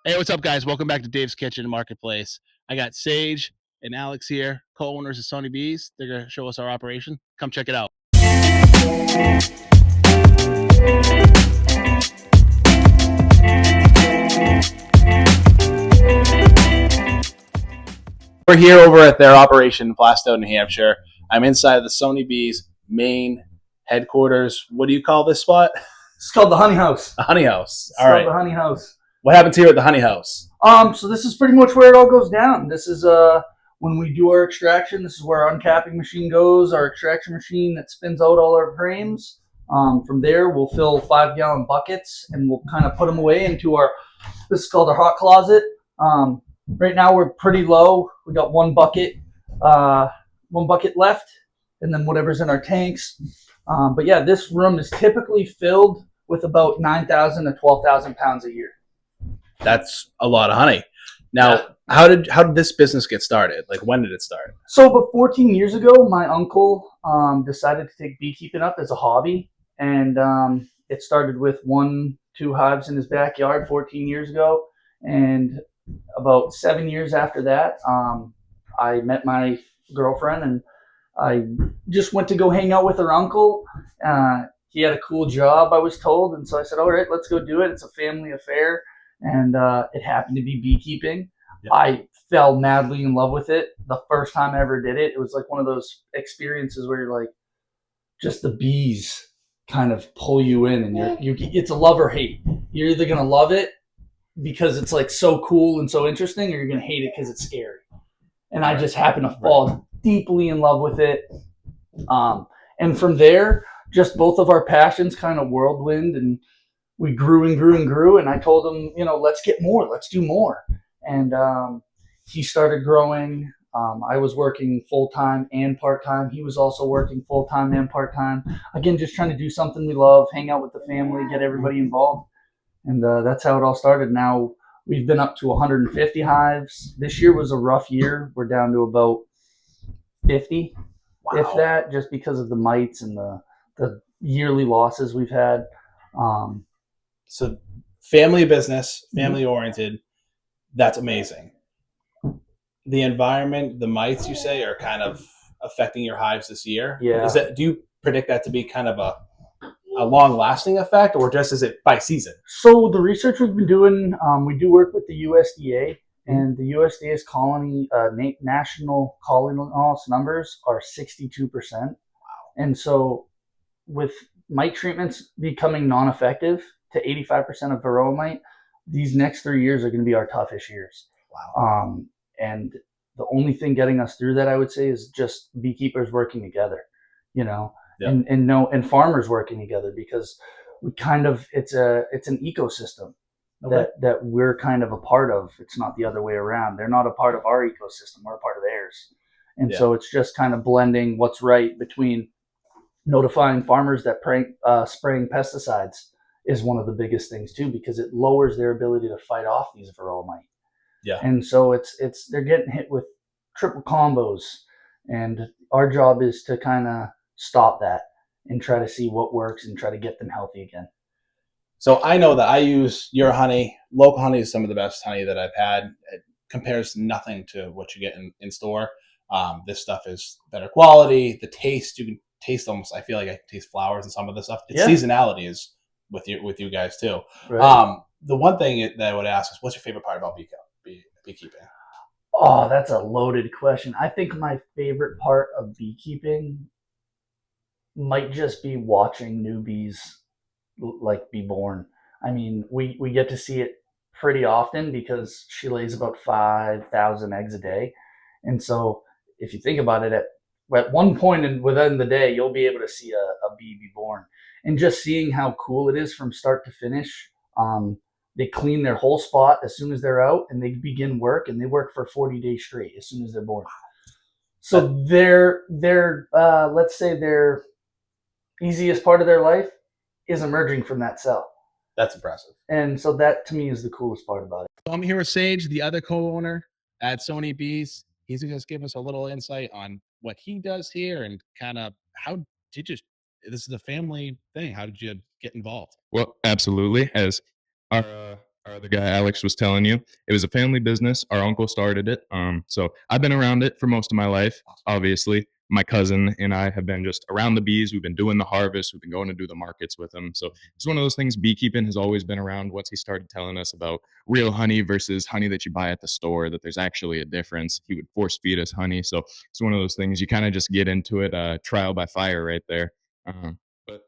Hey, what's up, guys? Welcome back to Dave's Kitchen and Marketplace. I got Sage and Alex here, co-owners of Soney Bees. They're going to show us our operation. Come check it out. We're here over at their operation in Plaistow, New Hampshire. I'm inside of the Soney Bees main headquarters. What do you call this spot? It's called the Honey House. The Honey House. All right. The Honey House. What happens here at the Honey House? So this is pretty much where it all goes down. This is when we do our extraction. This is where our uncapping machine goes. Our extraction machine that spins out all our frames. From there, we'll fill 5-gallon buckets and we'll kind of put them away into our. This is called our hot closet. Right now we're pretty low. We got one bucket left, and then whatever's in our tanks. But yeah, this room is typically filled with about 9,000 to 12,000 pounds a year. That's a lot of honey. Now, how did this business get started? Like, when did it start? So about 14 years ago, my uncle decided to take beekeeping up as a hobby, and it started with 1-2 hives in his backyard 14 years ago. And about 7 years after that, I met my girlfriend, and I just went to go hang out with her uncle. He had a cool job, I was told, and so I said, all right, let's go do it. It's a family affair, and it happened to be beekeeping. Yep. I fell madly in love with it the first time I ever did it. It was like one of those experiences where you're like, just the bees kind of pull you in, and it's a love or hate. You're either going to love it because it's like so cool and so interesting, or you're going to hate it because it's scary. And I just happened to fall deeply in love with it. And from there, just both of our passions kind of whirlwind, and we grew and grew and grew. And I told him, let's get more, let's do more. And he started growing. I was working full-time and part-time. He was also working full-time and part-time. Again, just trying to do something we love, hang out with the family, get everybody involved. And that's how it all started. Now we've been up to 150 hives. This year was a rough year. We're down to about 50, if that, just because of the mites and the yearly losses we've had. So family business, family oriented. That's amazing. The environment, the mites, you say, are kind of affecting your hives this year. Yeah. Do you predict that to be kind of a long-lasting effect, or just is it by season? So the research we've been doing, we do work with the USDA, and the USDA's national colony loss numbers are 62%. Wow. And so with mite treatments becoming non-effective to 85% of varroa mite, these next 3 years are going to be our toughest years. Wow. And the only thing getting us through that, I would say, is just beekeepers working together, Yep. and farmers working together, because we kind of it's an ecosystem that we're kind of a part of. It's not the other way around. They're not a part of our ecosystem. We're a part of theirs. And so it's just kind of blending what's right between notifying farmers that spraying pesticides is one of the biggest things too, because it lowers their ability to fight off these varroa mite. Yeah. And so they're getting hit with triple combos, and our job is to kind of stop that and try to see what works and try to get them healthy again. So I know that I use your honey. Local honey is some of the best honey that I've had. It compares nothing to what you get in store. This stuff is better quality. The taste, you can taste almost, I feel like I can taste flowers and some of the stuff. Its seasonality is with you guys too. Right. The one thing that I would ask is, what's your favorite part about beekeeping? Oh, that's a loaded question. I think my favorite part of beekeeping might just be watching newbies be born. I mean, we get to see it pretty often because she lays about 5,000 eggs a day. And so if you think about it, at one point within the day, you'll be able to see a bee be born. And just seeing how cool it is from start to finish. They clean their whole spot as soon as they're out, and they begin work, and they work for 40 days straight as soon as they're born. So their let's say their easiest part of their life is emerging from that cell. That's impressive. And so that, to me, is the coolest part about it. So I'm here with Sage, the other co-owner at Soney Bees. He's going to give us a little insight on what he does here and kind of this is a family thing. How did you get involved? Well, absolutely. As our The guy Alex was telling you. It was a family business. Our uncle started it. So I've been around it for most of my life. Obviously, my cousin and I have been just around the bees. We've been doing the harvest. We've been going to do the markets with them. So it's one of those things. Beekeeping has always been around. Once he started telling us about real honey versus honey that you buy at the store, that there's actually a difference. He would force feed us honey. So it's one of those things you kind of just get into it, trial by fire, right there. But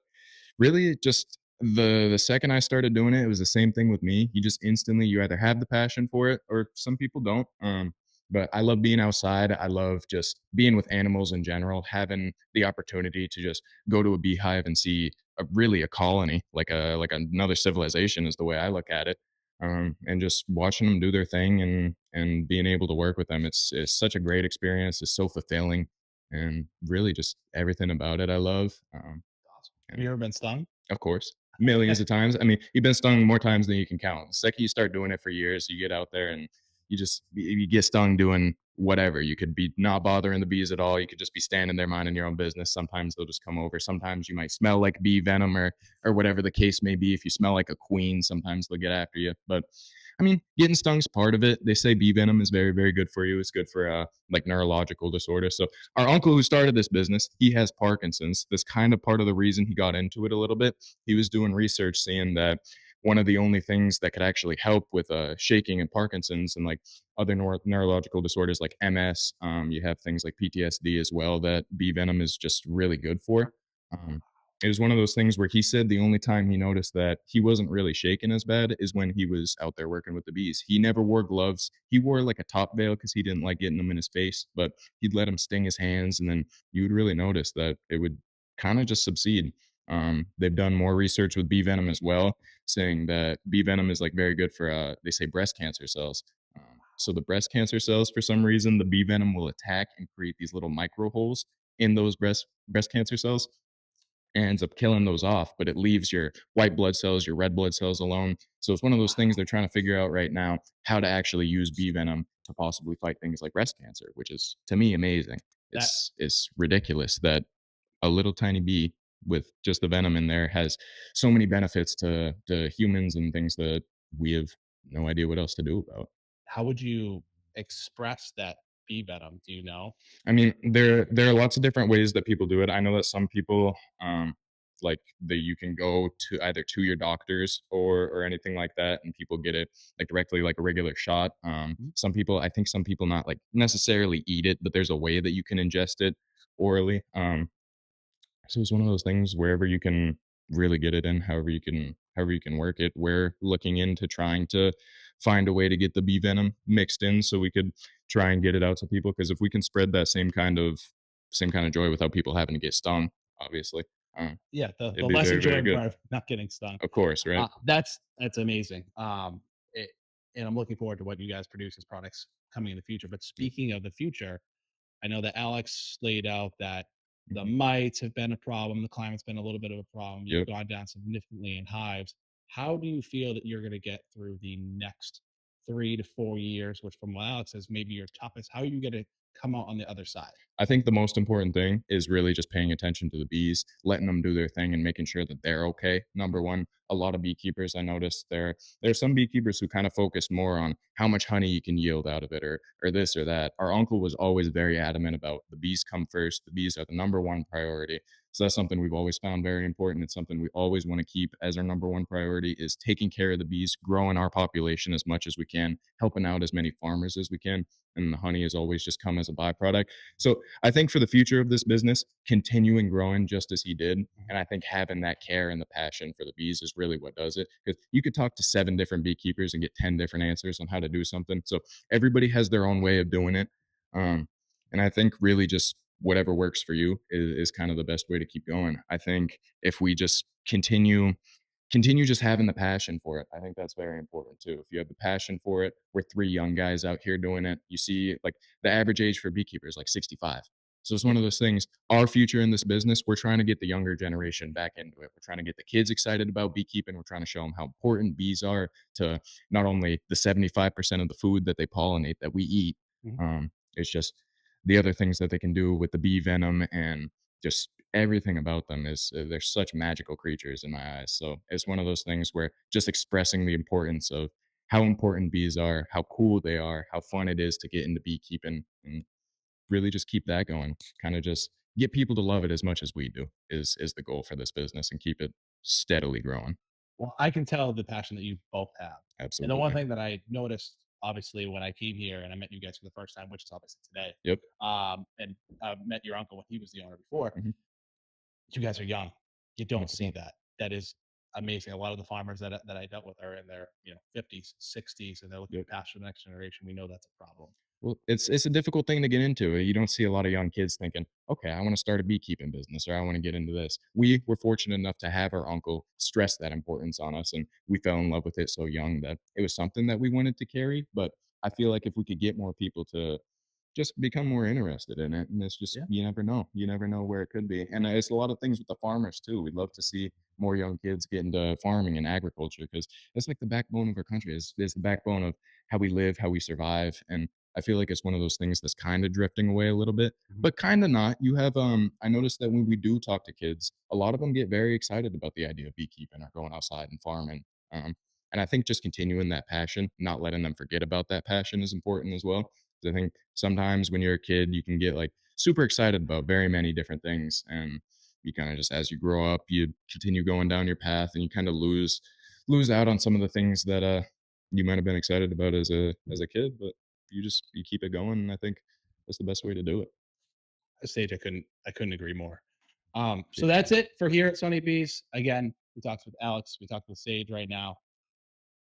really just the second I started doing it, it was the same thing with me. You just instantly you either have the passion for it or some people don't. But I love being outside. I love just being with animals in general, having the opportunity to just go to a beehive and see really a colony, like another civilization is the way I look at it. And just watching them do their thing and being able to work with them, it's such a great experience. It's so fulfilling, and really just everything about it I love. Have you And ever been stung? of course, millions of times. I mean, you've been stung more times than you can count. The second you start doing it for years, you get out there and you get stung doing whatever. You could be not bothering the bees at all. You could just be standing there minding your own business. Sometimes they'll just come over. Sometimes you might smell like bee venom or whatever the case may be. If you smell like a queen, sometimes they'll get after you. But I mean, getting stung's part of it. They say bee venom is very, very good for you. It's good for like neurological disorders. So our uncle who started this business, he has Parkinson's. This kind of part of the reason he got into it a little bit. He was doing research seeing that one of the only things that could actually help with shaking and Parkinson's and like other neurological disorders like MS, you have things like PTSD as well that bee venom is just really good for. Um, it was one of those things where he said the only time he noticed that he wasn't really shaken as bad is when he was out there working with the bees. He never wore gloves. He wore like a top veil because he didn't like getting them in his face, but he'd let him sting his hands, and then you would really notice that it would kind of just subside. They've done more research with bee venom as well, saying that bee venom is like very good for they say breast cancer cells. So the breast cancer cells, for some reason, the bee venom will attack and create these little micro holes in those breast cancer cells, and ends up killing those off, but it leaves your white blood cells, your red blood cells alone. So it's one of those things they're trying to figure out right now how to actually use bee venom to possibly fight things like breast cancer, which is to me amazing. That It's ridiculous that a little tiny bee with just the venom in there has so many benefits to humans and things that we have no idea what else to do about. how would you express that bee venom? Do you know? I mean, there are lots of different ways that people do it. I know that some people, like that you can go to either to your doctors or anything like that, and people get it like directly like a regular shot. Mhm. Some people, I think some people not like necessarily eat it, but there's a way that you can ingest it orally. So it's one of those things wherever you can really get it in, however you can work it. We're looking into trying to find a way to get the bee venom mixed in so we could try and get it out to people. Because if we can spread that same kind of joy without people having to get stung, obviously, uh, Yeah, the it'd be less very, very enjoyable good. part of not getting stung. Of course, right? That's amazing. It, and I'm looking forward to what you guys produce as products coming in the future. But Yep. speaking of the future, I know that Alex laid out that the Mhm. mites have been a problem. The climate's been a little bit of a problem. You've Yep. gone down significantly in hives. How do you feel that you're going to get through the next 3 to 4 years, which from what Alex says, maybe your toughest? How are you going to come out on the other side? I think the most important thing is really just paying attention to the bees, letting them do their thing and making sure that they're okay. Number one, a lot of beekeepers I noticed there's some beekeepers who kind of focus more on how much honey you can yield out of it or this or that. Our uncle was always very adamant about the bees come first. The bees are the number one priority. So that's something we've always found very important. It's something we always want to keep as our number one priority is taking care of the bees, growing our population as much as we can, helping out as many farmers as we can. And the honey has always just come as a byproduct. So I think for the future of this business, continuing growing just as he did, Mhm. and I think having that care and the passion for the bees is really what does it. Because you could talk to 7 different beekeepers and get 10 different answers on how to do something. So everybody has their own way of doing it, um, and I think really just whatever works for you is kind of the best way to keep going. I think if we just continue just having the passion for it. I think that's very important too. If you have the passion for it, we're 3 young guys out here doing it. You see, like the average age for beekeepers is like 65. So it's one of those things. Our future in this business, we're trying to get the younger generation back into it. We're trying to get the kids excited about beekeeping. We're trying to show them how important bees are to not only the 75% of the food that they pollinate that we eat. Mhm. It's just the other things that they can do with the bee venom and just everything about them is they're such magical creatures in my eyes. So it's one of those things where just expressing the importance of how important bees are, how cool they are, how fun it is to get into beekeeping, and really just keep that going. Kind of just get people to love it as much as we do is the goal for this business, and keep it steadily growing. Well, I can tell the passion that you both have. And the one Absolutely. thing that I noticed, obviously, when I came here and I met you guys for the first time, which is obviously today, Yep. and met your uncle when he was the owner before, Mhm. you guys are young. You don't see 100%. that. That is amazing. A lot of the farmers that I dealt with are in their 50s, 60s, and they're looking Yep. to pass for the next generation. We know that's a problem. Well, it's a difficult thing to get into. You don't see a lot of young kids thinking, "Okay, I want to start a beekeeping business, or I want to get into this." We were fortunate enough to have our uncle stress that importance on us, and we fell in love with it so young that it was something that we wanted to carry. But I feel like if we could get more people to just become more interested in it, and it's just, Yeah. you never know where it could be. And it's a lot of things with the farmers too. We'd love to see more young kids get into farming and agriculture, because it's like the backbone of our country. Is the backbone of how we live, how we survive. And I feel like it's one of those things that's kind of drifting away a little bit, Mhm. but kind of not. You have I noticed that when we do talk to kids, a lot of them get very excited about the idea of beekeeping or going outside and farming. And I think just continuing that passion, not letting them forget about that passion, is important as well. 'Cause I think sometimes when you're a kid, you can get like super excited about very many different things, and you kind of just, as you grow up, you continue going down your path, and you kind of lose out on some of the things that you might have been excited about as a kid. But you keep it going, and I think that's the best way to do it. At this stage, I couldn't agree more. So Yeah. that's it for here at Soney Bees. Again, we talked with Alex. We talked with Sage right now.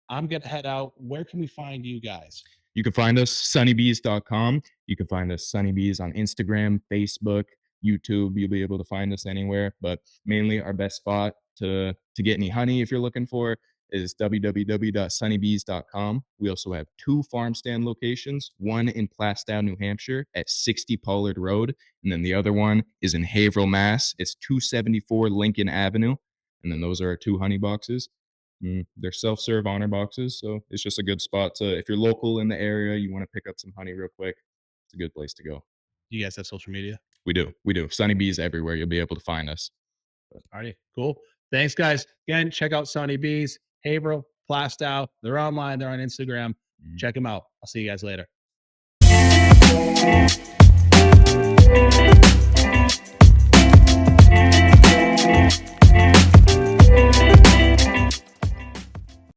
I'm gonna head out. Where can we find you guys? You can find us sonnybees.com. You can find us Sonny Bees on Instagram, Facebook, YouTube. You'll be able to find us anywhere, but mainly our best spot to get any honey, if you're looking for, is www.sonnybees.com. We also have 2 farm stand locations, one in Plaistow, New Hampshire at 60 Pollard Road, and then the other one is in Haverhill, Mass. It's 274 Lincoln Avenue, and then those are our 2 honey boxes. They're self-serve honor boxes, so it's just a good spot to, if you're local in the area, you want to pick up some honey real quick, it's a good place to go. You guys have social media? We do. Sunny Bees everywhere. You'll be able to find us. Alrighty, cool. Thanks, guys. Again, check out Soney Bees, Haverhill, Plaistow. They're online. They're on Instagram. Mhm. Check them out. I'll see you guys later.